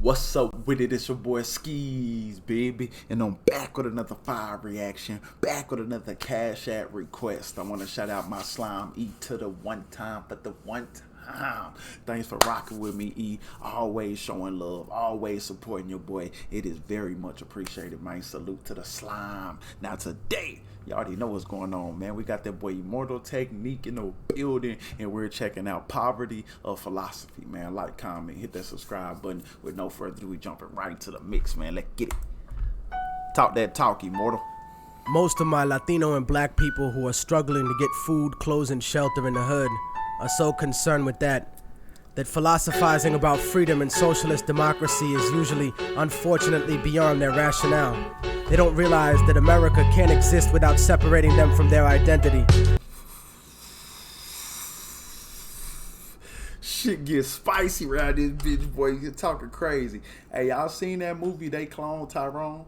What's up with it? It's your boy Sceez, baby, and I'm back with another fire reaction, back with another CashApp request. I want to shout out my slime E to the one time for the one time. Thanks for rocking with me, E. Always showing love, always supporting your boy. It is very much appreciated, man. Salute to the slime. Now today, you already know what's going on, man. We got that boy Immortal Technique in the building, and we're checking out Poverty of Philosophy, man. Like, comment, hit that subscribe button. With no further ado, we jumping right into the mix, man. Let's get it. Talk that talk, Immortal. Most of my Latino and black people who are struggling to get food, clothes, and shelter in the hood are so concerned with that philosophizing about freedom and socialist democracy is usually, unfortunately, beyond their rationale. They don't realize that America can't exist without separating them from their identity. Shit gets spicy around this bitch, boy. You're talking crazy. Hey, y'all seen that movie, They Clone Tyrone?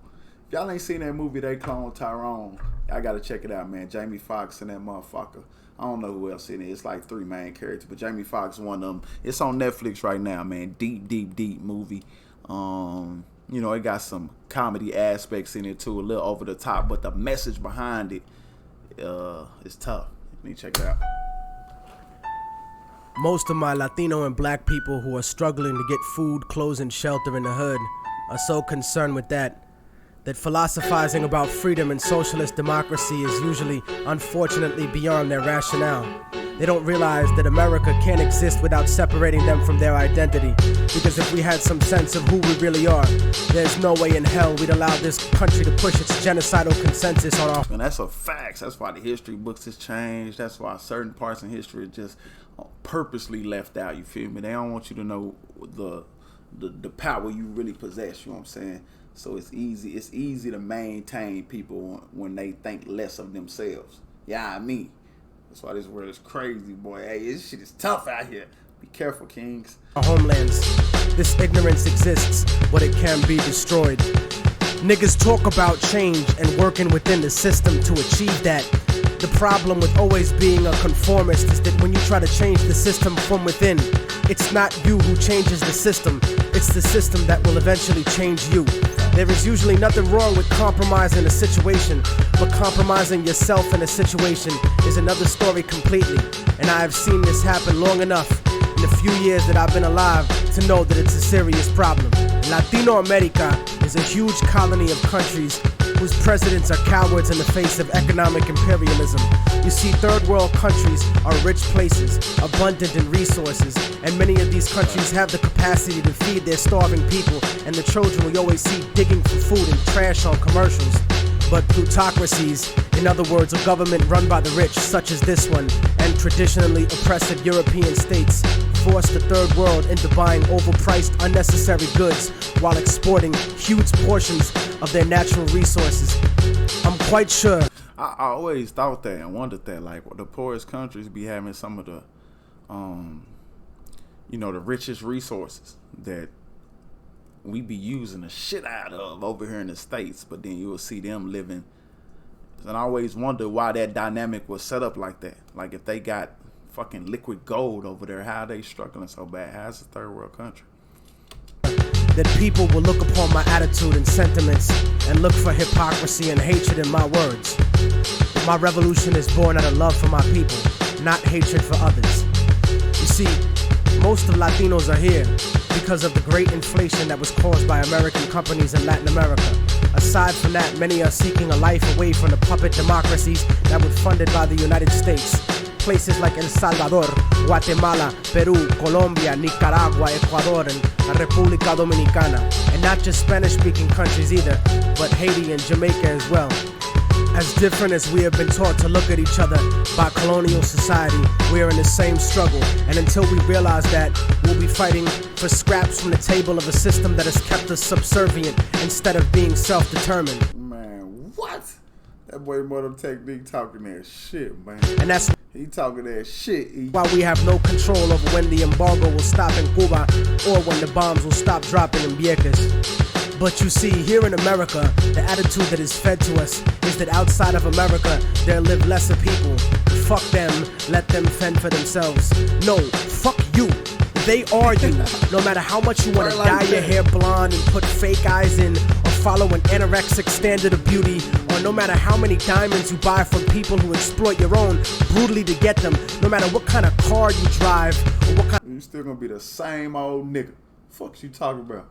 If y'all ain't seen that movie, They Clone Tyrone, I gotta check it out, man. Jamie Foxx and that motherfucker. I don't know who else in it. It's like 3 main characters, but Jamie Foxx one of them. It's on Netflix right now, man. Deep movie. You know, it got some comedy aspects in it too, a little over the top, but the message behind it is tough. Let me check it out. Most of my Latino and black people who are struggling to get food, clothes, and shelter in the hood are so concerned with that philosophizing about freedom and socialist democracy is usually, unfortunately, beyond their rationale. They don't realize that America can't exist without separating them from their identity. Because if we had some sense of who we really are, there's no way in hell we'd allow this country to push its genocidal consensus on our... And that's a fact. That's why the history books has changed. That's why certain parts in history are just purposely left out, you feel me? They don't want you to know the power you really possess, you know what I'm saying? So it's easy to maintain people when they think less of themselves. Yeah, I mean. That's why this world is crazy, boy. Hey, this shit is tough out here. Be careful, kings. Our homelands. This ignorance exists, but it can be destroyed. Niggas talk about change and working within the system to achieve that. The problem with always being a conformist is that when you try to change the system from within, it's not you who changes the system, it's the system that will eventually change you. There is usually nothing wrong with compromising a situation, but compromising yourself in a situation is another story completely. And I have seen this happen long enough in the few years that I've been alive to know that it's a serious problem. Latino America is a huge colony of countries whose presidents are cowards in the face of economic imperialism. You see, third world countries are rich places, abundant in resources, and many of these countries have the capacity to feed their starving people and the children we always see digging for food and trash on commercials. But plutocracies, in other words, a government run by the rich, such as this one, and traditionally oppressive European states, force the third world into buying overpriced, unnecessary goods while exporting huge portions of their natural resources. I'm quite sure. I always thought that and wondered that, like, the poorest countries be having some of the, you know, the richest resources that we be using the shit out of over here in the States, but then you will see them living. And I always wonder why that dynamic was set up like that. Like, if they got fucking liquid gold over there, how are they struggling so bad? How's a third world country? That people will look upon my attitude and sentiments and look for hypocrisy and hatred in my words. My revolution is born out of love for my people, not hatred for others. You see, most of Latinos are here because of the great inflation that was caused by American companies in Latin America. Aside from that, many are seeking a life away from the puppet democracies that were funded by the United States. Places like El Salvador, Guatemala, Peru, Colombia, Nicaragua, Ecuador, and La República Dominicana. And not just Spanish-speaking countries either, but Haiti and Jamaica as well. As different as we have been taught to look at each other by colonial society, we are in the same struggle. And until we realize that, we'll be fighting for scraps from the table of a system that has kept us subservient instead of being self-determined. Man, what? That boy Immortal Technique talking that shit, man. And that's... He talking that shit. While we have no control over when the embargo will stop in Cuba or when the bombs will stop dropping in Vieques. But you see, here in America, the attitude that is fed to us is that outside of America, there live lesser people. Fuck them, let them fend for themselves. No, fuck you. They are you. No matter how much you want to dye your hair blonde and put fake eyes in, or follow an anorexic standard of beauty, or no matter how many diamonds you buy from people who exploit your own brutally to get them, no matter what kind of car you drive, or what kind. You still gonna be the same old nigga. Fuck you talking about?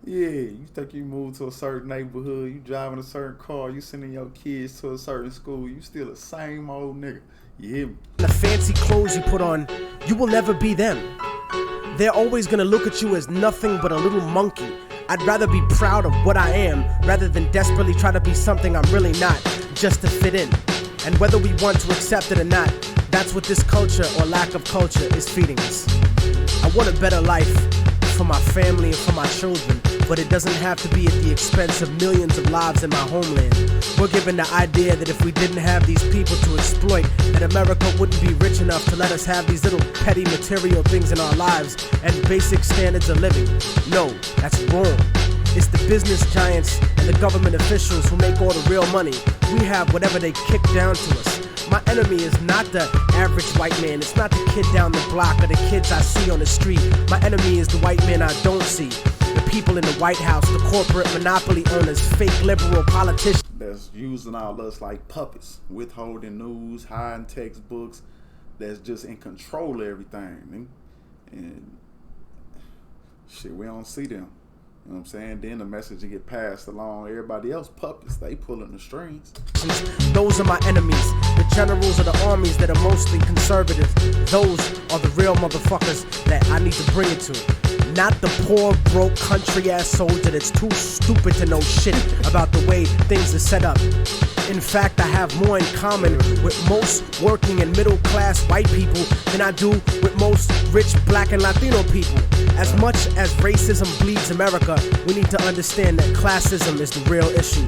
Yeah, you think you moved to a certain neighborhood, you driving a certain car, you sending your kids to a certain school, you still the same old nigga. You hear me? The fancy clothes you put on, you will never be them. They're always gonna look at you as nothing but a little monkey. I'd rather be proud of what I am rather than desperately try to be something I'm really not, just to fit in. And whether we want to accept it or not, that's what this culture or lack of culture is feeding us. I want a better life for my family and for my children, but it doesn't have to be at the expense of millions of lives in my homeland. We're given the idea that if we didn't have these people to exploit, that America wouldn't be rich enough to let us have these little petty material things in our lives and basic standards of living. No, that's wrong. It's the business giants and the government officials who make all the real money. We have whatever they kick down to us. My enemy is not the average white man. It's not the kid down the block or the kids I see on the street. My enemy is the white man I don't see. The people in the White House, the corporate monopoly owners, fake liberal politicians. That's using all us like puppets, withholding news, hiding textbooks, that's just in control of everything. And shit, we don't see them. You know what I'm saying? Then the message will get passed along. Everybody else, puppets, they pulling the strings. Those are my enemies. The generals of the armies that are mostly conservative. Those are the real motherfuckers that I need to bring it to. Not the poor, broke, country-ass soldier that's too stupid to know shit about the way things are set up. In fact, I have more in common with most working and middle-class white people than I do with most rich black and Latino people. As much as racism bleeds America, we need to understand that classism is the real issue.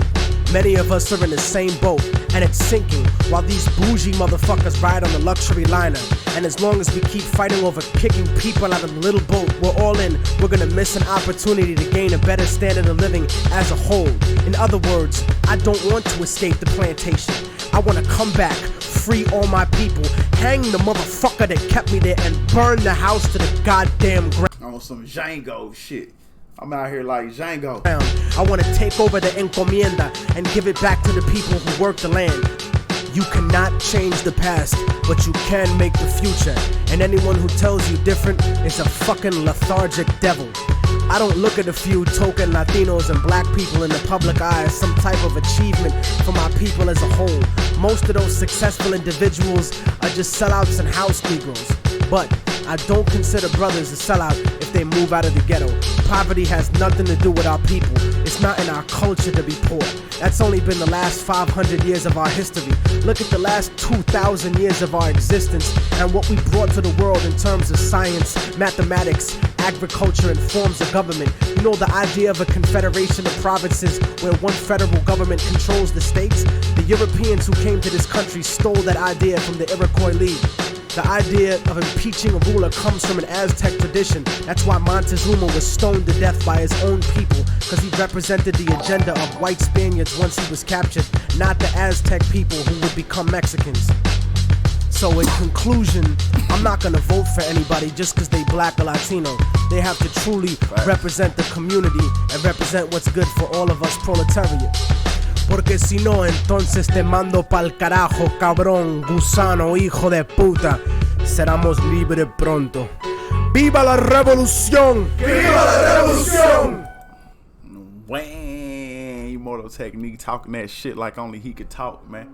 Many of us are in the same boat, and it's sinking, while these bougie motherfuckers ride on the luxury liner. And as long as we keep fighting over kicking people out of the little boat we're all in, we're gonna miss an opportunity to gain a better standard of living as a whole. In other words, I don't want to escape the plantation. I wanna come back, free all my people, hang the motherfucker that kept me there, and burn the house to the goddamn ground. On some Django shit. I'm out here like Django. I want to take over the encomienda and give it back to the people who work the land. You cannot change the past, but you can make the future. And anyone who tells you different is a fucking lethargic devil. I don't look at a few token Latinos and black people in the public eye as some type of achievement for my people as a whole. Most of those successful individuals are just sellouts and house Negroes. But I don't consider brothers a sellout if they move out of the ghetto. Poverty has nothing to do with our people. It's not in our culture to be poor. That's only been the last 500 years of our history. Look at the last 2,000 years of our existence and what we brought to the world in terms of science, mathematics, agriculture, and forms of government. You know, the idea of a confederation of provinces where one federal government controls the states? The Europeans who came to this country stole that idea from the Iroquois League. The idea of impeaching a ruler comes from an Aztec tradition. That's why Montezuma was stoned to death by his own people, because he represented the agenda of white Spaniards once he was captured, not the Aztec people who would become Mexicans. So in conclusion, I'm not gonna vote for anybody just because they black or Latino. They have to truly represent the community and represent what's good for all of us proletariat. Porque si no, entonces te mando pa'l carajo, cabrón, gusano, hijo de puta. Seramos libres pronto. ¡Viva la revolución! ¡Viva la revolución! Wang, Immortal technique, talking that shit like only he could talk, man.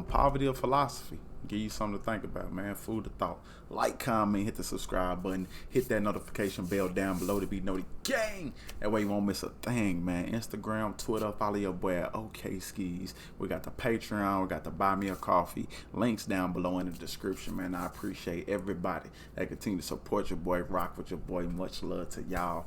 Poverty of philosophy. Give you something to think about, man. Food of thought. Like, comment, hit the subscribe button, hit that notification bell down below to be notified. Gang! That way you won't miss a thing, man. Instagram, Twitter, follow your boy at OkSceez. We got the Patreon, we got the Buy Me a Coffee. Links down below in the description, man. I appreciate everybody that continue to support your boy, rock with your boy. Much love to y'all.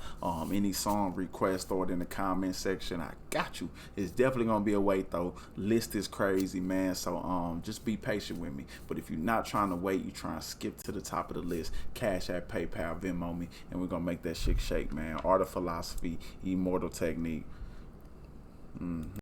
Any song request, throw it in the comment section. I got you. It's definitely gonna be a wait though. List is crazy, man. So just be patient with me. But if you're not trying to wait, you're trying to skip to the top of the list, CashApp, PayPal, Venmo me, and we're gonna make that shit shake, man. Art of philosophy, Immortal technique.